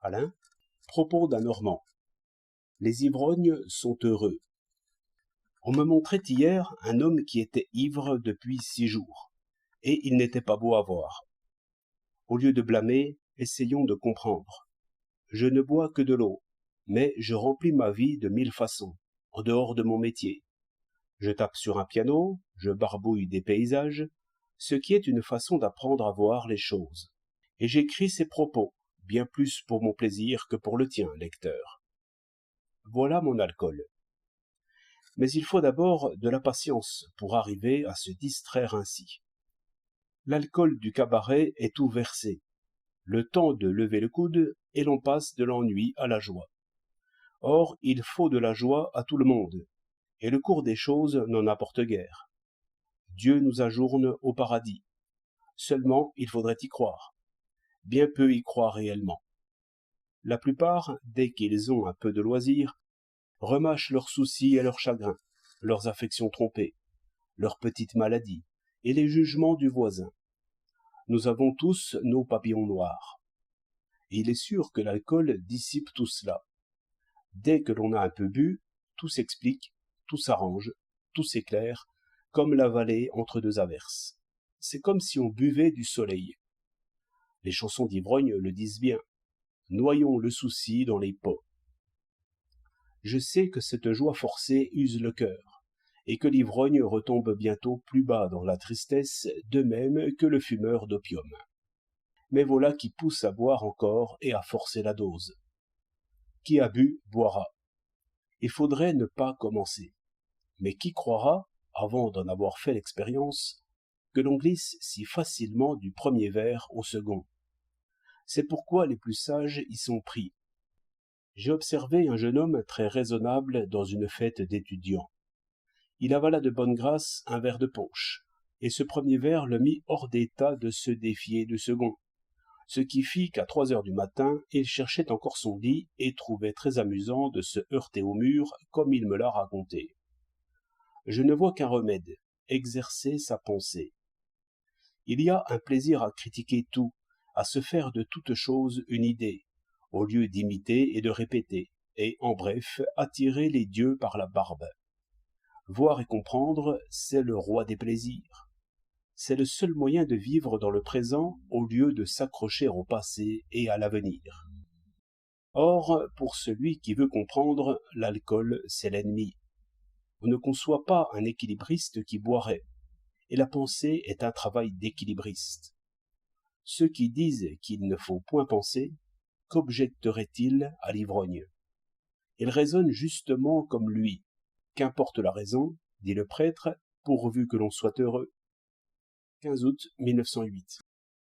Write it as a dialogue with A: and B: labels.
A: Alain, propos d'un Normand. Les ivrognes sont heureux. On me montrait hier un homme qui était ivre depuis 6 jours, et il n'était pas beau à voir. Au lieu de blâmer, essayons de comprendre. Je ne bois que de l'eau, mais je remplis ma vie de 1000 façons, en dehors de mon métier. Je tape sur un piano, je barbouille des paysages, ce qui est une façon d'apprendre à voir les choses. Et j'écris ces propos, bien plus pour mon plaisir que pour le tien, lecteur. Voilà mon alcool. Mais il faut d'abord de la patience pour arriver à se distraire ainsi. L'alcool du cabaret est tout versé. Le temps de lever le coude et l'on passe de l'ennui à la joie. Or, il faut de la joie à tout le monde, et le cours des choses n'en apporte guère. Dieu nous ajourne au paradis. Seulement, il faudrait y croire. Bien peu y croient réellement. La plupart, dès qu'ils ont un peu de loisir, remâchent leurs soucis et leurs chagrins, leurs affections trompées, leurs petites maladies, et les jugements du voisin. Nous avons tous nos papillons noirs. Et il est sûr que l'alcool dissipe tout cela. Dès que l'on a un peu bu, tout s'explique, tout s'arrange, tout s'éclaire, comme la vallée entre deux averses. C'est comme si on buvait du soleil. Les chansons d'ivrogne le disent bien. Noyons le souci dans les pots. Je sais que cette joie forcée use le cœur, et que l'ivrogne retombe bientôt plus bas dans la tristesse, de même que le fumeur d'opium. Mais voilà qui pousse à boire encore et à forcer la dose. Qui a bu, boira. Il faudrait ne pas commencer. Mais qui croira, avant d'en avoir fait l'expérience, que l'on glisse si facilement du premier verre au second? C'est pourquoi les plus sages y sont pris. J'ai observé un jeune homme très raisonnable dans une fête d'étudiants. Il avala de bonne grâce un verre de punch, et ce premier verre le mit hors d'état de se défier du second, ce qui fit qu'à 3 heures du matin, il cherchait encore son lit et trouvait très amusant de se heurter au mur comme il me l'a raconté. Je ne vois qu'un remède, exercer sa pensée. Il y a un plaisir à critiquer tout, à se faire de toute chose une idée, au lieu d'imiter et de répéter, et, en bref, attirer les dieux par la barbe. Voir et comprendre, c'est le roi des plaisirs. C'est le seul moyen de vivre dans le présent au lieu de s'accrocher au passé et à l'avenir. Or, pour celui qui veut comprendre, l'alcool, c'est l'ennemi. On ne conçoit pas un équilibriste qui boirait, et la pensée est un travail d'équilibriste. Ceux qui disent qu'il ne faut point penser, qu'objecteraient-ils à l'ivrogne? Ils raisonnent justement comme lui. Qu'importe la raison, dit le prêtre, pourvu que l'on soit heureux. 15 août 1908.